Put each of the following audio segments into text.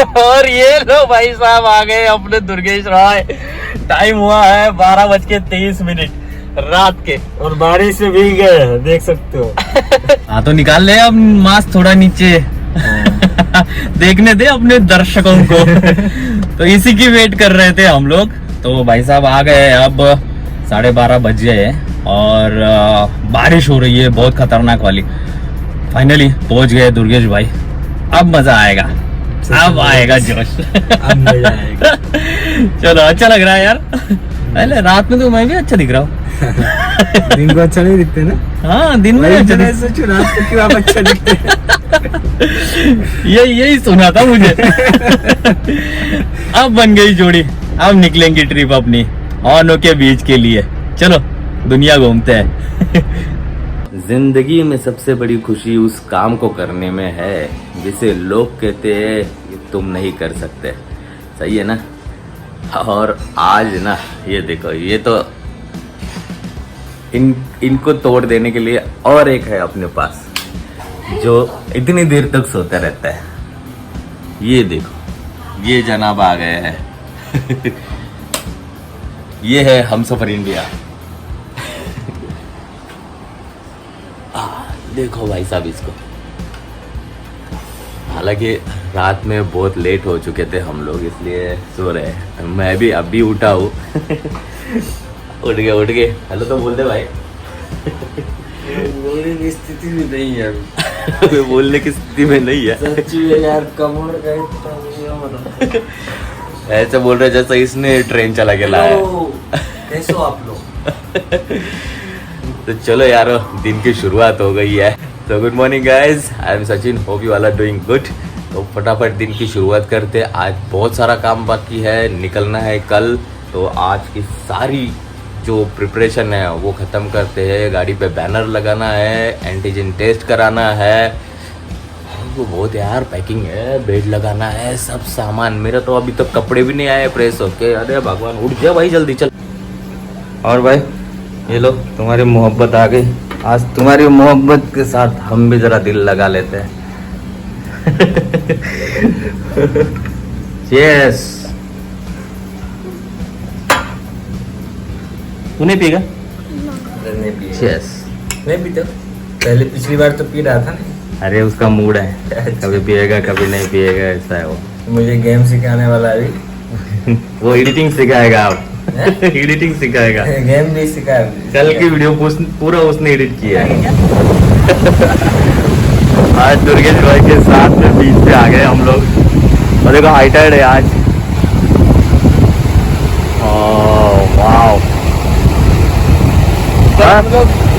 और ये लो भाई साहब आ गए अपने दुर्गेश रॉय। टाइम हुआ है 12:23 रात के, और बारिश से भीग गए, देख सकते हो। हाँ तो निकाल ले अब मास्क थोड़ा नीचे। देखने दे अपने दर्शकों को। तो इसी की वेट कर रहे थे हम लोग। तो भाई साहब आ गए, अब 12:30 बज गए हैं और बारिश हो रही है बहुत खतरनाक वाली। फाइनली पहुंच गए दुर्गेश भाई। अब मजा आएगा, अब आएगा जोश। अब मजा आएगा। चलो अच्छा लग रहा है यार। पहले रात में तो मैं भी अच्छा दिख रहा हूँ। दिन को अच्छा नहीं दिखते ना। हाँ दिन में अच्छा सोचो रात को क्यों आप अच्छा दिखते हैं। यही सुना था मुझे। अब बन गई जोड़ी, अब निकलेंगे ट्रिप अपनी ऑनो के बीच के लिए। चलो दुनिया घूमते हैं। जिंदगी में सबसे बड़ी खुशी उस काम को करने में है जिसे लोग कहते हैं कि तुम नहीं कर सकते। सही है ना। और आज ना ये देखो, ये तो इनको तोड़ देने के लिए और एक है अपने पास जो इतनी देर तक सोता रहता है। ये देखो, ये जनाब आ गए हैं। ये है हमसफर इंडिया। देखो भाई साहब इसको। हालांकि रात में बहुत लेट हो चुके थे हम लोग, इसलिए सो रहे हैं। मैं भी अभी उठा हूँ। उठ गए। हेलो तो बोल दे भाई। बोलने की स्थिति में नहीं है अभी। बोलने की स्थिति में नहीं है। सच्ची में यार, कमर का इतना ऐसे बोल रहे जैसा इसने ट्रेन चला के लाया। कैसे हो आप लोग। तो चलो यार, दिन की शुरुआत हो गई है। तो good morning guys, I am Sachin, hope you all are doing good. तो फटाफट दिन की शुरुआत करते। आज बहुत सारा काम बाकी है, निकलना है कल। तो आज की सारी जो प्रिपरेशन है वो ख़त्म करते हैं। गाड़ी पे बैनर लगाना है, एंटीजन टेस्ट कराना है, वो बहुत यार पैकिंग है, बेड लगाना है, सब सामान। मेरा तो अभी तक कपड़े भी नहीं आए प्रेस होके। अरे भगवान, उठ जा भाई जल्दी चल। और भाई ये लो, तुम्हारी मोहब्बत आ गई। आज तुम्हारी मोहब्बत के साथ हम भी जरा दिल लगा लेते हैं। Cheers। तू नहीं पीगा? नहीं पिए। Cheers। नहीं पीते। पहले पिछली बार तो पी रहा था ना। अरे उसका मूड है, कभी पिएगा कभी नहीं पिएगा, ऐसा है वो। मुझे गेम सिखाने वाला अभी। वो एडिटिंग सिखाएगा आप। एडिटिंग सिखाएगा। गेम भी सिखाया। कल की वीडियो पूरा उसने एडिट किया है। आज दुर्गेश भाई के साथ में बीच पे आ गए हम लोग। और देखो हाई टाइड है आज। वाओ,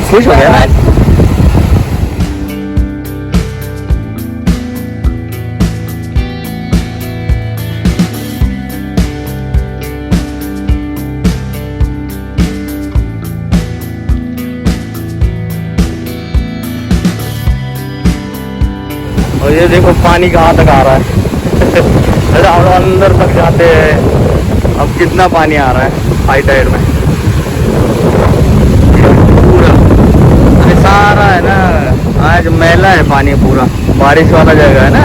खुश हो गया ना। और ये देखो पानी कहाँ तक आ रहा है। अरे हम लोग अंदर तक जाते हैं। अब कितना पानी आ रहा है हाई टाइड में, पूरा। अरे सारा है ना, आज मैला है पानी पूरा, बारिश वाला जगह है ना।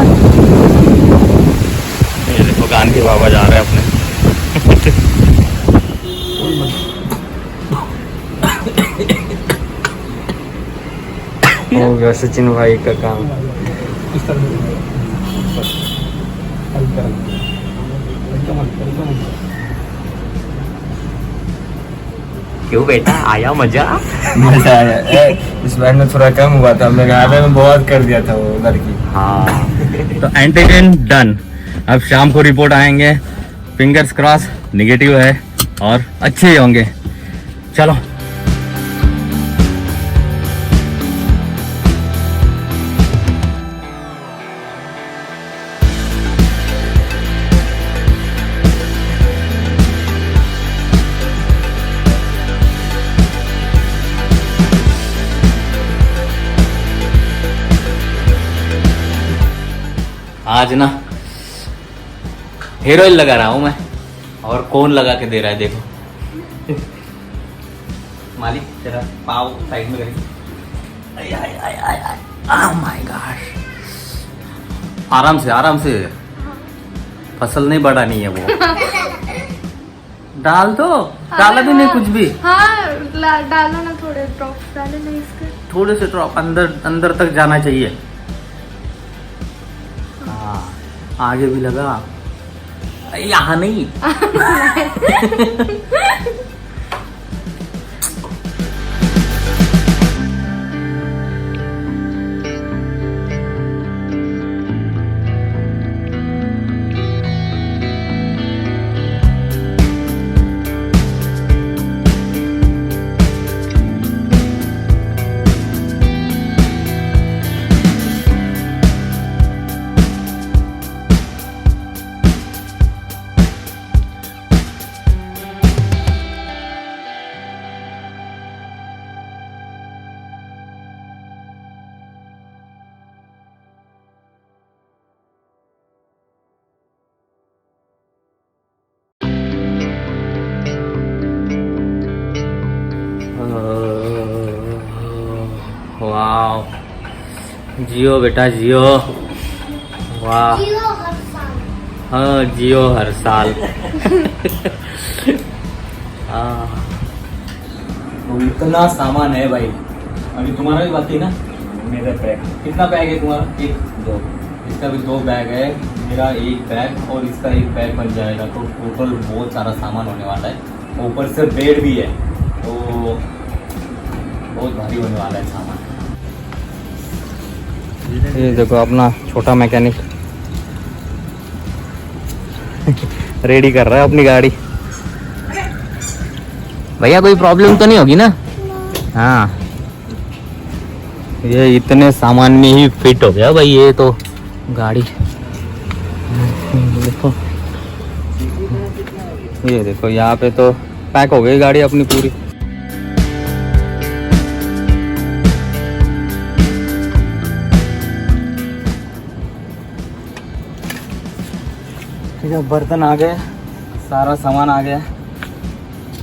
ये देखो गांधी बाबा जा रहे हैं अपने। हो गया सचिन भाई का काम। क्यों बेटा, आया मजा? मजा आया। इस बार में थोड़ा कम हुआ था, हमने आधे में बहुत कर दिया था वो लड़की। हाँ। तो एंटीजन डन। अब शाम को रिपोर्ट आएंगे, फिंगर्स क्रॉस नेगेटिव है और अच्छे ही होंगे। चलो आज ना हेयर ऑयल लगा रहा हूं मैं, और कौन लगा के दे रहा है देखो। मालिक तेरा पाव साइड में करेंगे। ओह माय गॉड, आराम से आराम से। फसल नहीं बढ़ानी है वो। डाल दो, डाला भी नहीं कुछ भी। हाँ डालो ना, थोड़े ड्रॉप्स डाले ना इसके। थोड़े से ड्रॉप अंदर अंदर तक जाना चाहिए। हाँ आगे भी लगा, यहाँ नहीं। वाह, जियो बेटा जियो। वाह, हाँ जियो हर साल। तो इतना सामान है भाई। अभी तुम्हारा भी बाकी है ना? मेरा बैग कितना बैग है तुम्हारा? 1 2, इसका भी 2 बैग है, मेरा 1 बैग और इसका 1 बैग बन जाएगा। तो टोटल बहुत सारा सामान होने वाला है। ऊपर से बेड भी है, तो बहुत भारी होने वाला है सामान। ये देखो अपना छोटा मैकेनिक रेडी कर रहा है अपनी गाड़ी। भैया कोई प्रॉब्लम तो नहीं होगी ना? हाँ, ये इतने सामान में ही फिट हो गया भाई ये तो गाड़ी। देखो ये देखो, यहाँ पे तो पैक हो गई गाड़ी अपनी पूरी। ठीक है, बर्तन आ गए, सारा सामान आ गया।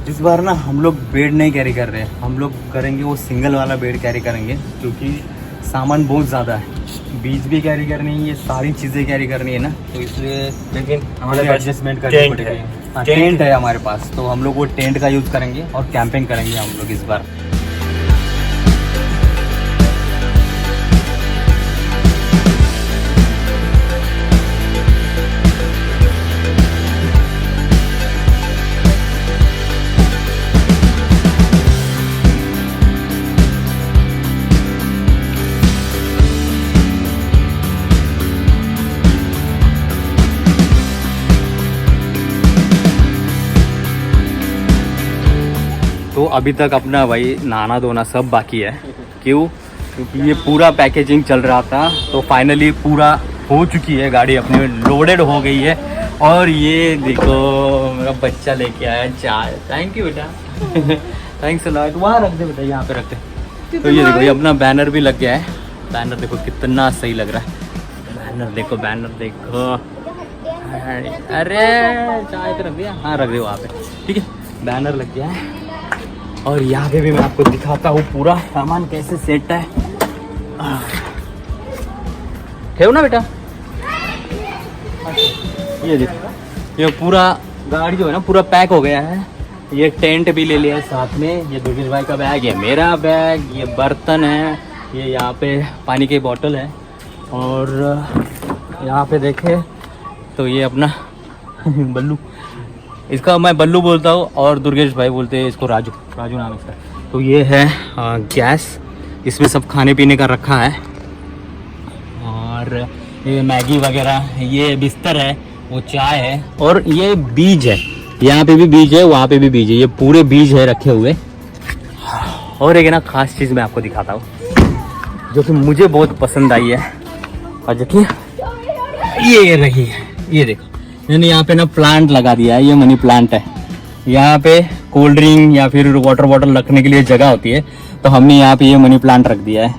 इस बार ना हम लोग बेड नहीं कैरी कर रहे हैं, हम लोग करेंगे वो सिंगल वाला बेड कैरी करेंगे, क्योंकि सामान बहुत ज़्यादा है। बीज भी कैरी करनी है, ये सारी चीज़ें कैरी करनी है ना, तो इसलिए लेकिन हमारे एडजस्टमेंट करनी पड़ेगी। हाँ, टेंट है हमारे पास, तो हम लोग वो टेंट का यूज़ करेंगे और कैंपिंग करेंगे हम लोग इस बार। तो अभी तक अपना भाई नहाना धोना सब बाकी है। क्यों? क्योंकि ये पूरा पैकेजिंग चल रहा था, तो फाइनली पूरा हो चुकी है, गाड़ी अपनी लोडेड हो गई है। और ये देखो मेरा बच्चा लेके आया चाय। थैंक यू बेटा। Thanks a lot. वहाँ रख दे बेटा, यहाँ पे रख दे। तो ये देखो, ये अपना बैनर भी लग गया है। बैनर देखो कितना सही लग रहा है। बैनर देखो, बैनर देखो। अरे चाय तो रख दिया? हाँ रख दे वहाँ पे। ठीक है, बैनर लग गया है। और यहाँ पे भी मैं आपको दिखाता हूँ पूरा सामान कैसे सेट है। थे ना बेटा? ये देखो, ये पूरा गाड़ी जो है ना पूरा पैक हो गया है। ये टेंट भी ले लिया है साथ में। ये दुर्गेश भाई का बैग, ये मेरा बैग, ये बर्तन है, ये यहाँ पे पानी की बोतल है। और यहाँ पे देखे तो ये अपना बल्लू, इसका मैं बल्लू बोलता हूँ और दुर्गेश भाई बोलते हैं इसको राजू। राजू नाम इसका। तो ये है गैस, इसमें सब खाने पीने का रखा है। और ये मैगी वगैरह, ये बिस्तर है, वो चाय है, और ये बीज है। यहाँ पे भी बीज है, वहाँ पे भी बीज है। ये पूरे बीज है रखे हुए। और एक ना खास चीज़ मैं आपको दिखाता हूँ जो कि मुझे बहुत पसंद आई है, और जो कि ये रही है। ये देखो, मैंने यहाँ पे ना प्लांट लगा दिया है। ये मनी प्लांट है। यहाँ पे कोल्ड ड्रिंक या फिर वाटर बॉटल रखने के लिए जगह होती है, तो हमने यहाँ पे ये मनी प्लांट रख दिया है।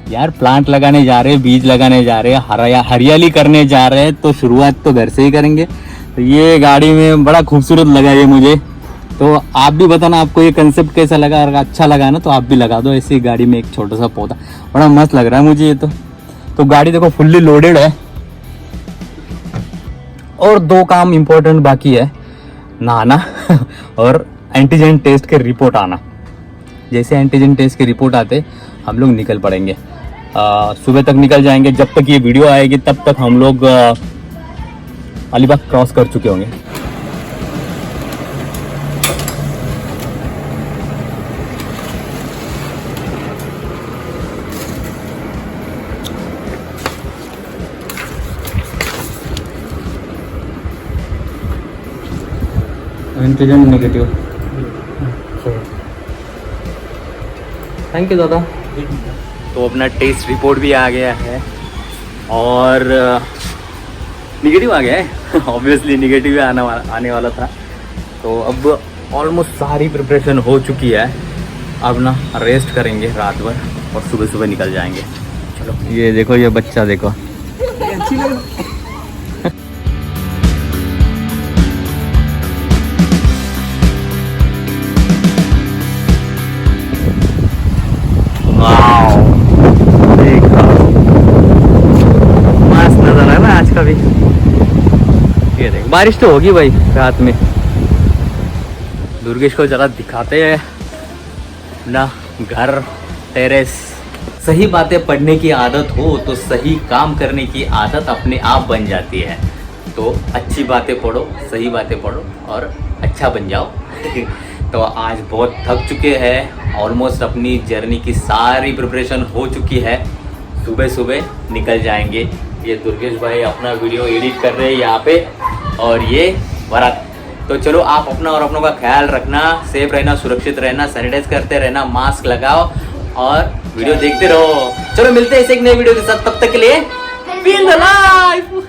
यार प्लांट लगाने जा रहे हैं, बीज लगाने जा रहे हैं, हरियाली करने जा रहे हैं, तो शुरुआत तो घर से ही करेंगे। तो ये गाड़ी में बड़ा खूबसूरत लगा ये मुझे। तो आप भी बताना आपको ये कंसेप्ट कैसा लगा। अगर अच्छा लगा ना तो आप भी लगा दो ऐसी गाड़ी में एक छोटा सा पौधा। बड़ा मस्त लग रहा है मुझे ये तो गाड़ी देखो फुल्ली लोडेड है। और 2 काम इम्पोर्टेंट बाकी है, नहाना और एंटीजन टेस्ट के रिपोर्ट आना। जैसे एंटीजन टेस्ट के रिपोर्ट आते हम लोग निकल पड़ेंगे। सुबह तक निकल जाएंगे, जब तक ये वीडियो आएगी तब तक हम लोग अलीबाग क्रॉस कर चुके होंगे। Antigen negative. थैंक यू दादा। तो अपना टेस्ट रिपोर्ट भी आ गया है और निगेटिव आ गया है। ऑब्वियसली निगेटिव आने वाला था। तो अब ऑलमोस्ट सारी प्रिपरेशन हो चुकी है। अब ना रेस्ट करेंगे रात भर और सुबह सुबह निकल जाएंगे। चलो ये देखो, ये बच्चा देखो। मस्त नजारा है ना आज का भी। ये देख, बारिश तो होगी भाई रात में। दुर्गेश को जरा दिखाते हैं ना घर, टेरेस। सही बातें पढ़ने की आदत हो तो सही काम करने की आदत अपने आप बन जाती है। तो अच्छी बातें पढ़ो, सही बातें पढ़ो और अच्छा बन जाओ। तो आज बहुत थक चुके हैं। ऑलमोस्ट अपनी जर्नी की सारी प्रिपरेशन हो चुकी है। सुबह सुबह निकल जाएंगे। ये दुर्गेश भाई अपना वीडियो एडिट कर रहे हैं यहाँ पे, और ये भरत। तो चलो आप अपना और अपनों का ख्याल रखना, सेफ रहना, सुरक्षित रहना, सैनिटाइज करते रहना, मास्क लगाओ और वीडियो देखते रहो। चलो मिलते हैं इस एक नए वीडियो के साथ, तब तक के लिए फील द लाइफ।